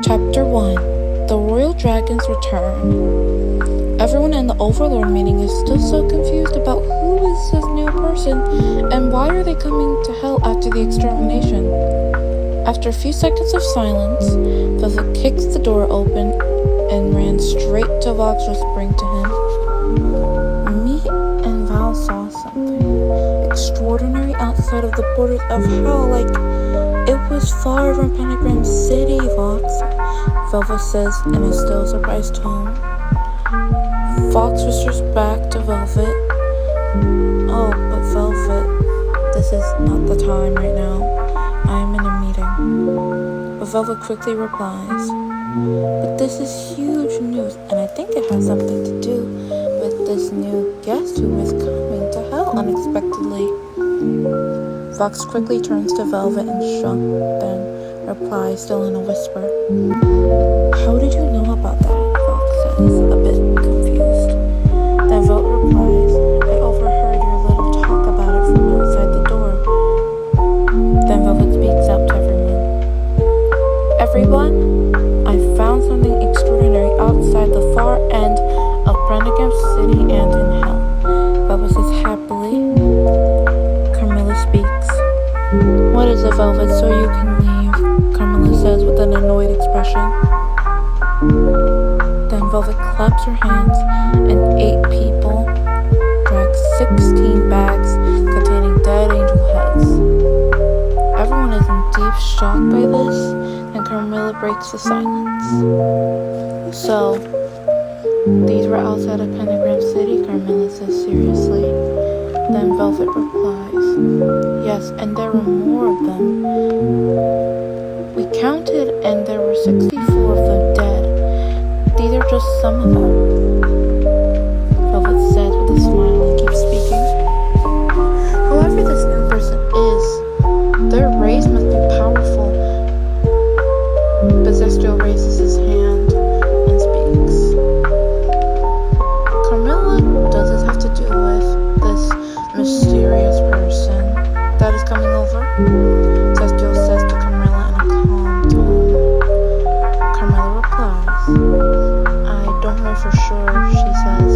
Chapter 1. The Royal Dragons Return. Everyone in the Overlord meeting is still so confused about who is this new person and why are they coming to hell after the extermination. After a few seconds of silence, Velvet kicks the door open and ran straight to Vox, whispering to him. Me and Val saw something extraordinary outside of the borders of hell, like it was far from Pentagram City, Vox, Velvet says in a still surprised tone. Vox whispers back to Velvet, "Oh, but Velvet, this is not the time right now. I am in a meeting." But Velvet quickly replies, "But this is huge news, and I think it has something to do with this new guest who is coming to hell unexpectedly." Vox quickly turns to Velvet and shocked, then replies, still in a whisper, "How did you know about that?" Vox says, a bit confused. Then Velvet replies, "I overheard your little talk about it from outside the door." Then Velvet speaks out to everyone. "Everyone, I found something extraordinary outside the far end of Prenegam City and in hell." Velvet says happily. Carmilla speaks. "What is it, Velvet, so you can leave?" Carmilla says with an annoyed expression. Then Velvet claps her hands and 8 people drag 16 bags containing dead angel heads. Everyone is in deep shock by this, and Carmilla breaks the silence. "So, these were outside of Pentagram City?" Carmilla says seriously. Then Velvet replies, "Yes, and there were more of them. We counted and there were 64 of them dead. These are just some of them," Velvet says with a smile and keeps speaking. "Whoever this new person is, their rays must be powerful." Bezestiel raises his hand and speaks. "Carmilla, does this have to do with this mysterious person that is coming over?" Zestiel says to Carmilla in a calm tone. Carmilla replies, "I don't know for sure," she says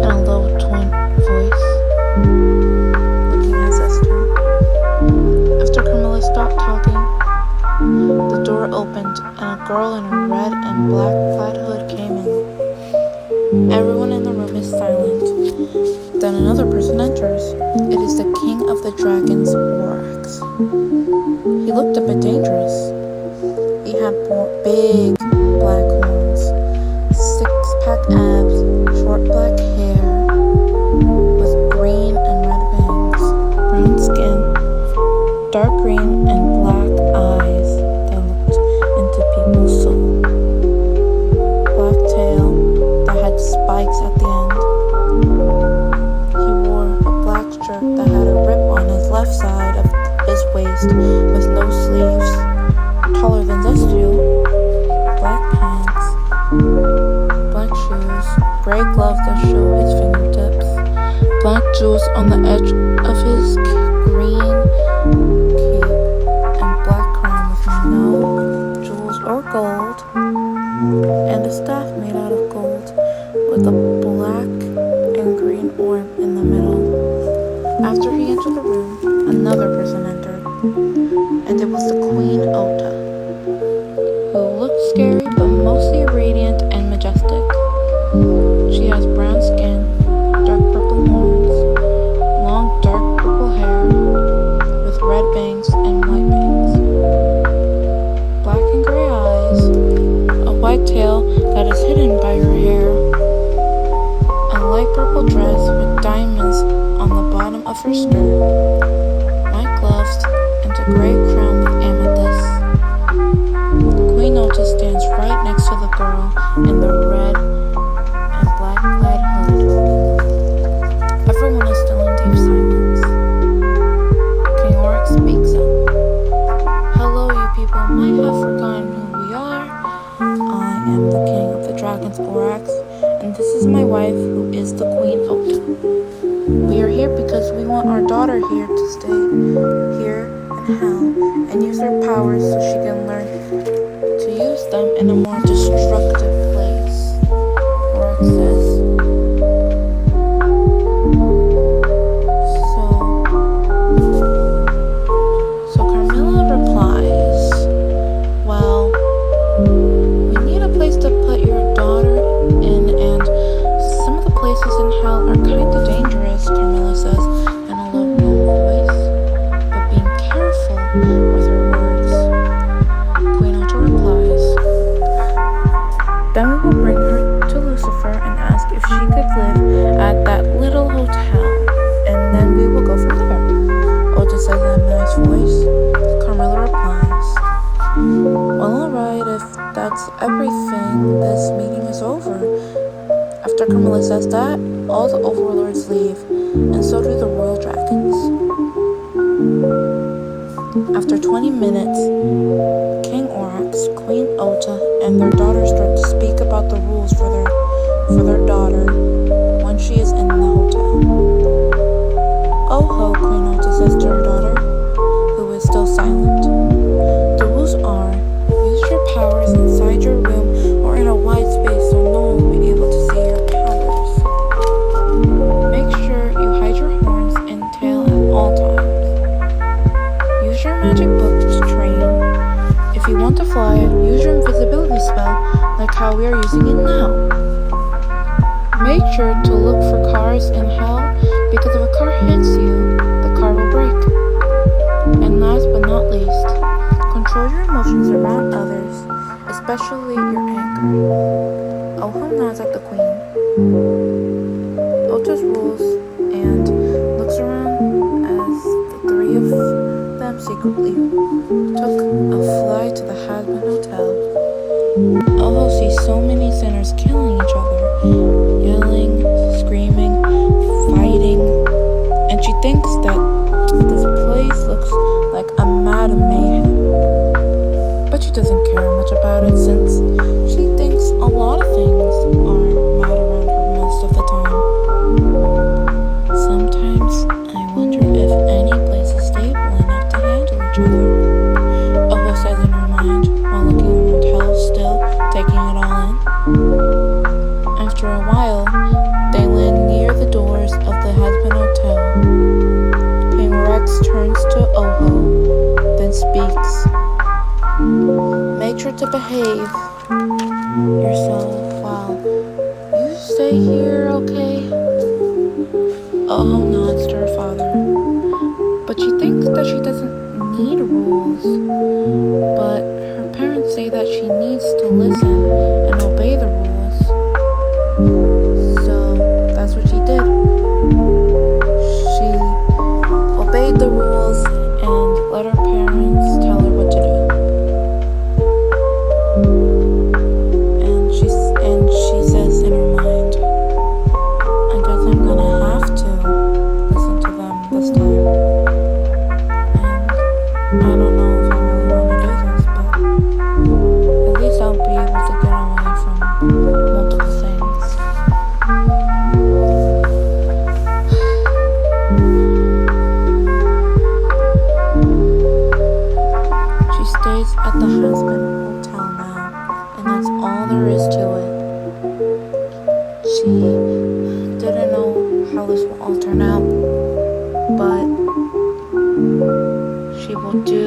in a low twin voice, looking at Zestiel. After Carmilla stopped talking, the door opened and a girl in a red and black plaid hood came in. Everyone in the room is silent. Then another person enters. It is the king of the dragons, Orax. He looked a bit dangerous. He had big black horns, 6-pack abs, short black hair, with green and red bangs, brown skin, dark green and black eyes that looked into people's soul, black tail that had spikes at the end. That had a rip on his left side of his waist with no sleeves, taller than Zestiel, black pants, black shoes, gray gloves that show his fingertips, black jewels on the edge of his green cape, and black crown with no jewels or gold, and a staff made out of gold with a black and green orb in the middle. After he entered the room, another person entered, and it was the Queen Ota, who looked scary but mostly radiant and majestic. She has brown skin, dark purple horns, long dark purple hair, with red bangs and white bangs, black and gray eyes, a white tail that is hidden by her hair, a light purple dress with diamonds on the bottom of her skirt, white gloves, and a gray crown with amethyst. Queen Ota stands right next to the girl in the red and black plaid hood. Everyone is still in deep silence. King Orax speaks up. "Hello, you people might have forgotten who we are. I am the king of the dragons, Orax, and this is my wife, who is the Queen Ota. We are here because we want our daughter here to stay here in hell and use her powers so she can learn to use them in a more destructive place, Orax says. So Carmilla replies, well, we need a place to put your daughter in, and some of the places in hell are kind of dangerous, Carmilla says in a low voice, but being careful with her words. Queen Ota replies, then we will bring her to Lucifer and ask if she could live at that little hotel, and then we will go from there, Ota says in a nice voice. Carmilla replies, well, alright, if that's everything, this meeting is over. After Carmilla says that, all the overlords leave, and so do the royal dragons. After 20 minutes, King Orax, Queen Ota, and their daughter start to speak about the rules for their daughter when she is in the hotel. Oho, Queen Ota says to her daughter, who is still silent. The rules are, use your powers inside your room or in a wide space so no one will be able to see your powers. Make sure you hide your horns and tail at all times. Use your magic book to train. If you want to fly, use your invisibility spell like how we are using it now. Make sure to look for cars in hell because if a car hits you, the car will break. And last but not least, control your emotions around others, especially your anger. Oho nods at the queen. Ota's rules and looks around as the three of them secretly took a flight to the Hazbin hotel. Oho sees so many sinners killing each other, yelling, screaming, fighting, and she thinks that this place looks like a mad mayhem. But she doesn't care much about it since she thinks a lot of things are mad around her most of the time. Sometimes I wonder if any place is stable enough to handle each other, Oho says in her mind while looking around hell still, taking it all in. After a while, they land near the doors of the Hazbin Hotel. King Rex turns to Oho, then speaks. Make sure to behave yourself while you stay here, okay? Oho nods to her father, but she thinks that she doesn't need rules. But her parents say that she needs to listen and obey the rules. So that's what she did. She obeyed the rules and let her parents tell her what to do. And she says in her mind, I guess I'm gonna have to listen to them this time. And I don't know if I really want to do this, but at least I'll be able to get away from multiple things. She stays at the Hazbin hotel now, and that's all there is to it. She didn't know how this will all turn out, but she will do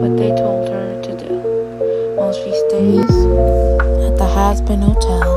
what they told her to do while she stays at the Hazbin hotel.